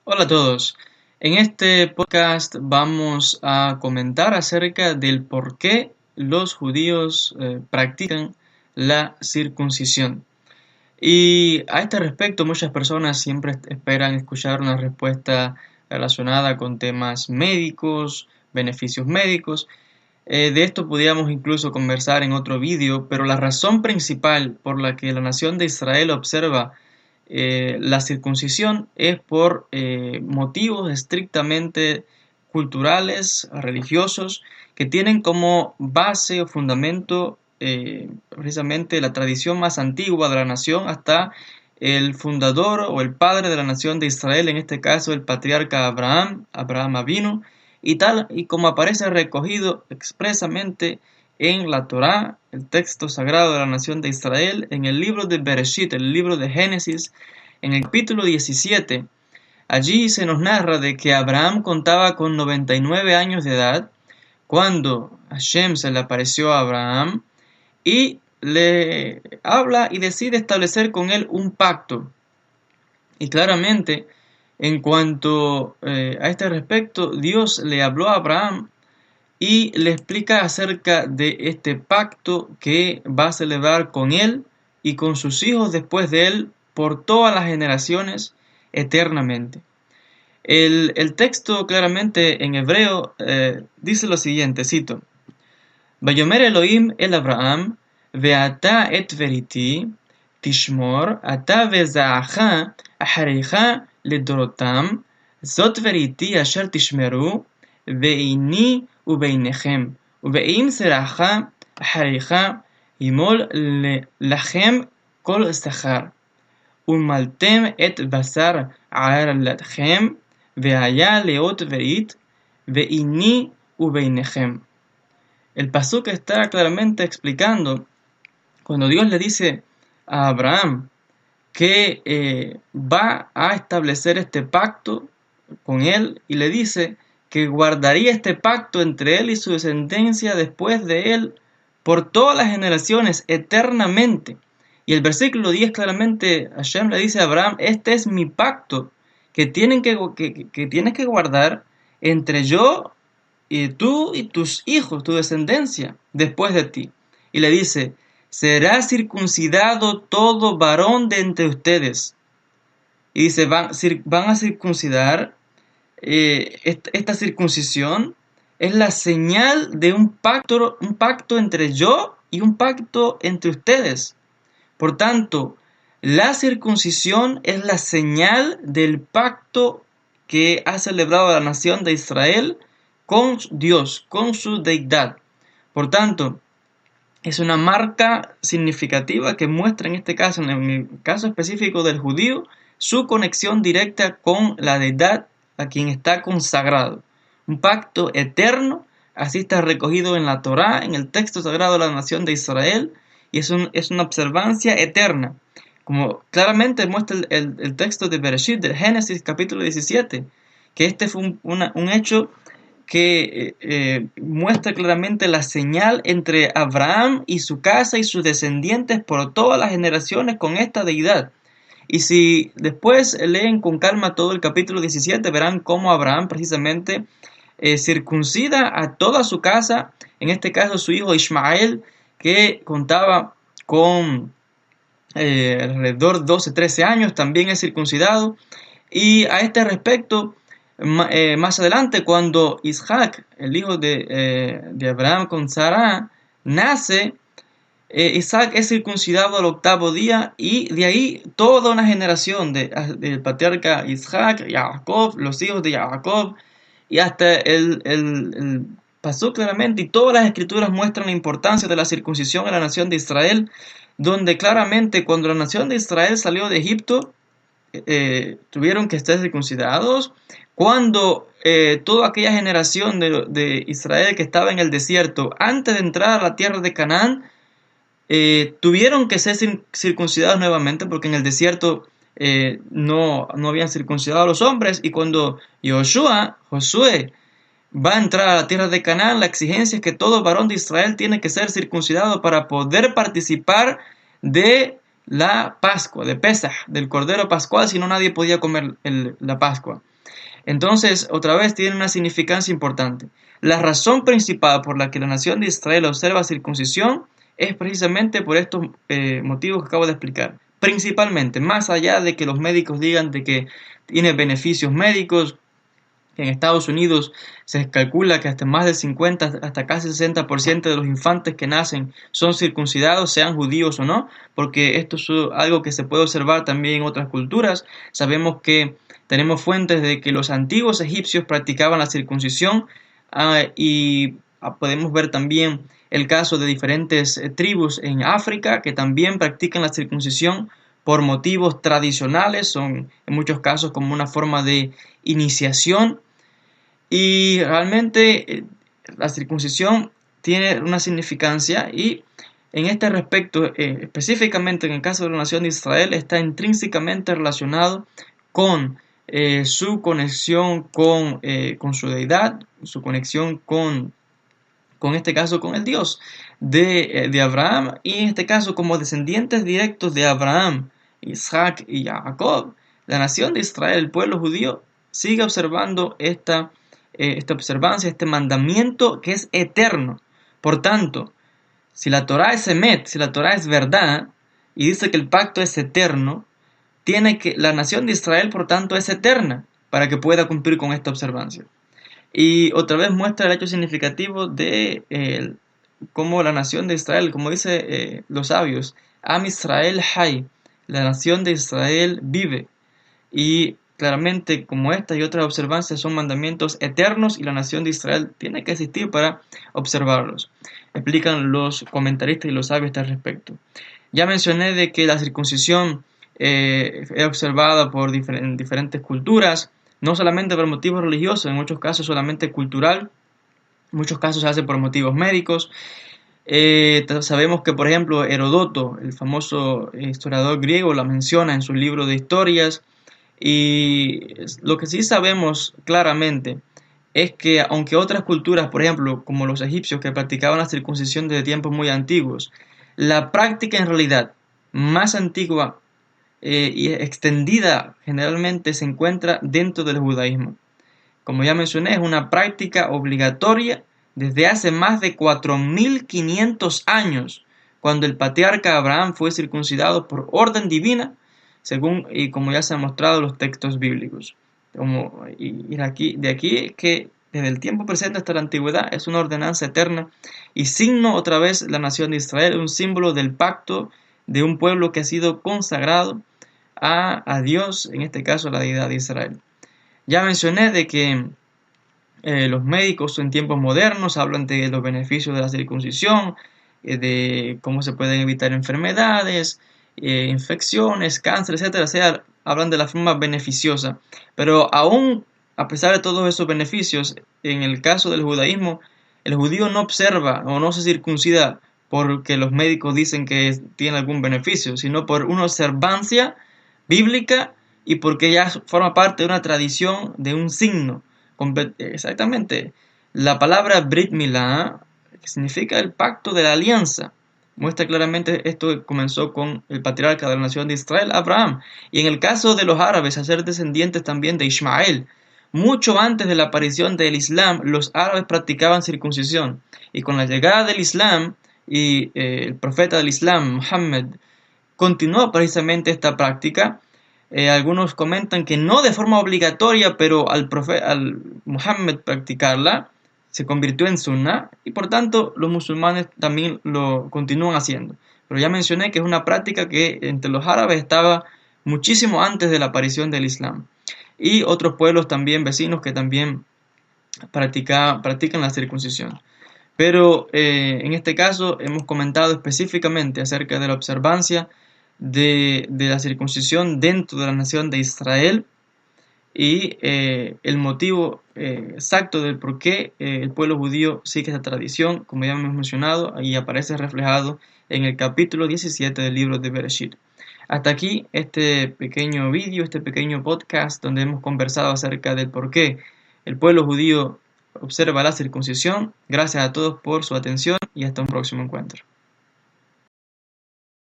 Hola a todos. En este podcast vamos a comentar acerca del por qué los judíos practican la circuncisión. Y a este respecto, muchas personas siempre esperan escuchar una respuesta relacionada con temas médicos, beneficios médicos. De esto podríamos incluso conversar en otro vídeo, pero la razón principal por la que la nación de Israel observa la circuncisión es por motivos estrictamente culturales, religiosos, que tienen como base o fundamento precisamente la tradición más antigua de la nación hasta el fundador o el padre de la nación de Israel, en este caso el patriarca Abraham Avinu, y tal y como aparece recogido expresamente en la Torá, el texto sagrado de la nación de Israel, en el libro de Bereshit, el libro de Génesis, en el capítulo 17. Allí se nos narra de que Abraham contaba con 99 años de edad cuando Hashem se le apareció a Abraham y le habla y decide establecer con él un pacto. Y claramente, en cuanto a este respecto, Dios le habló a Abraham y le explica acerca de este pacto que va a celebrar con él y con sus hijos después de él por todas las generaciones eternamente. El texto claramente en hebreo dice lo siguiente, cito: Vayomer Elohim el Abraham, ve'ata et veriti, tishmor, ata ve'za'acha, aharecha ledorotam, zot veriti asher tishmeru, ve'ini ובעיניכם, ואם זרעך אחריך ימול לכם כל זכר, ומלתם את בשר ערלתכם, והיה לאות ברית, ואיני ובעיניכם. El pasuk está claramente explicando cuando Dios le dice a Abraham que va a establecer este pacto con él y le dice que guardaría este pacto entre él y su descendencia después de él por todas las generaciones eternamente. Y el versículo 10 claramente Hashem le dice a Abraham: este es mi pacto que tienes que guardar entre yo y tú y tus hijos, tu descendencia después de ti. Y le dice: será circuncidado todo varón de entre ustedes. Y dice, van a circuncidar. Esta circuncisión es la señal de un pacto entre yo y un pacto entre ustedes. Por tanto, la circuncisión es la señal del pacto que ha celebrado la nación de Israel con Dios, con su deidad. Por tanto, es una marca significativa que muestra en este caso, en el caso específico del judío, su conexión directa con la deidad a quien está consagrado. Un pacto eterno, así está recogido en la Torá, en el texto sagrado de la nación de Israel, y es una observancia eterna, como claramente muestra el texto de Bereshit, de Génesis capítulo 17, que este fue un hecho que muestra claramente la señal entre Abraham y su casa y sus descendientes por todas las generaciones con esta deidad. Y si después leen con calma todo el capítulo 17, verán cómo Abraham precisamente circuncida a toda su casa, en este caso su hijo Ismael, que contaba con alrededor de 12-13 años, también es circuncidado. Y a este respecto, más adelante, cuando Isaac, el hijo de Abraham con Sara, nace, Isaac es circuncidado al 8º día, y de ahí toda una generación del patriarca Isaac, Jacob, los hijos de Jacob, y hasta el pasó claramente, y todas las escrituras muestran la importancia de la circuncisión en la nación de Israel, donde claramente cuando la nación de Israel salió de Egipto, tuvieron que estar circuncidados. Cuando toda aquella generación de Israel que estaba en el desierto, antes de entrar a la tierra de Canaán, tuvieron que ser circuncidados nuevamente, porque en el desierto no habían circuncidado a los hombres. Y cuando Josué va a entrar a la tierra de Canaán, la exigencia es que todo varón de Israel tiene que ser circuncidado para poder participar de la Pascua, de Pesaj, del Cordero Pascual, si no nadie podía comer la Pascua. Entonces, otra vez tiene una significancia importante. La razón principal por la que la nación de Israel observa circuncisión es precisamente por estos motivos que acabo de explicar. Principalmente, más allá de que los médicos digan de que tiene beneficios médicos, en Estados Unidos se calcula que hasta más del 50, hasta casi 60% de los infantes que nacen son circuncidados, sean judíos o no, porque esto es algo que se puede observar también en otras culturas. Sabemos que tenemos fuentes de que los antiguos egipcios practicaban la circuncisión y podemos ver también el caso de diferentes tribus en África que también practican la circuncisión por motivos tradicionales, son en muchos casos como una forma de iniciación. Y realmente la circuncisión tiene una significancia y en este respecto, específicamente en el caso de la nación de Israel, está intrínsecamente relacionado con su conexión con su deidad, su conexión con este caso con el Dios de Abraham, y en este caso como descendientes directos de Abraham, Isaac y Jacob. La nación de Israel, el pueblo judío, sigue observando esta observancia, este mandamiento que es eterno. Por tanto, si la Torá es emet, si la Torá es verdad, y dice que el pacto es eterno, la nación de Israel, por tanto, es eterna para que pueda cumplir con esta observancia. Y otra vez muestra el hecho significativo de cómo la nación de Israel, como dice los sabios, Am Israel Hay, la nación de Israel vive. Y claramente, como esta y otras observancias son mandamientos eternos y la nación de Israel tiene que existir para observarlos, explican los comentaristas y los sabios al respecto. Ya mencioné de que la circuncisión es observada en diferentes culturas, no solamente por motivos religiosos, en muchos casos solamente cultural, en muchos casos se hace por motivos médicos. Sabemos que, por ejemplo, Herodoto, el famoso historiador griego, la menciona en su libro de historias. Y lo que sí sabemos claramente es que aunque otras culturas, por ejemplo, como los egipcios que practicaban la circuncisión desde tiempos muy antiguos, la práctica en realidad más antigua y extendida generalmente se encuentra dentro del judaísmo. Como ya mencioné, es una práctica obligatoria desde hace más de 4500 años, cuando el patriarca Abraham fue circuncidado por orden divina, según y como ya se han mostrado los textos bíblicos. De aquí que desde el tiempo presente hasta la antigüedad es una ordenanza eterna y signo otra vez la nación de Israel, un símbolo del pacto de un pueblo que ha sido consagrado a Dios, en este caso a la deidad de Israel. Ya mencioné de que los médicos en tiempos modernos hablan de los beneficios de la circuncisión, de cómo se pueden evitar enfermedades, infecciones, cáncer, etcétera. O sea, hablan de la forma beneficiosa. Pero aún a pesar de todos esos beneficios, en el caso del judaísmo, el judío no observa o no se circuncida porque los médicos dicen que tiene algún beneficio, sino por una observancia bíblica y porque ya forma parte de una tradición, de un signo. Exactamente. La palabra Brit Milá, que significa el pacto de la alianza, muestra claramente esto que comenzó con el patriarca de la nación de Israel, Abraham. Y en el caso de los árabes, a ser descendientes también de Ismael. Mucho antes de la aparición del Islam, los árabes practicaban circuncisión. Y con la llegada del Islam y el profeta del Islam, Muhammad, continuó precisamente esta práctica. Algunos comentan que no de forma obligatoria, pero al Muhammad practicarla, se convirtió en sunnah y por tanto los musulmanes también lo continúan haciendo. Pero ya mencioné que es una práctica que entre los árabes estaba muchísimo antes de la aparición del Islam. Y otros pueblos también vecinos que también practican la circuncisión. Pero en este caso hemos comentado específicamente acerca de la observancia de la circuncisión dentro de la nación de Israel y el motivo exacto del por qué el pueblo judío sigue esta tradición, como ya hemos mencionado, y aparece reflejado en el capítulo 17 del libro de Bereshit. Hasta aquí este pequeño vídeo, este pequeño podcast donde hemos conversado acerca del por qué el pueblo judío observa la circuncisión. Gracias a todos por su atención y hasta un próximo encuentro.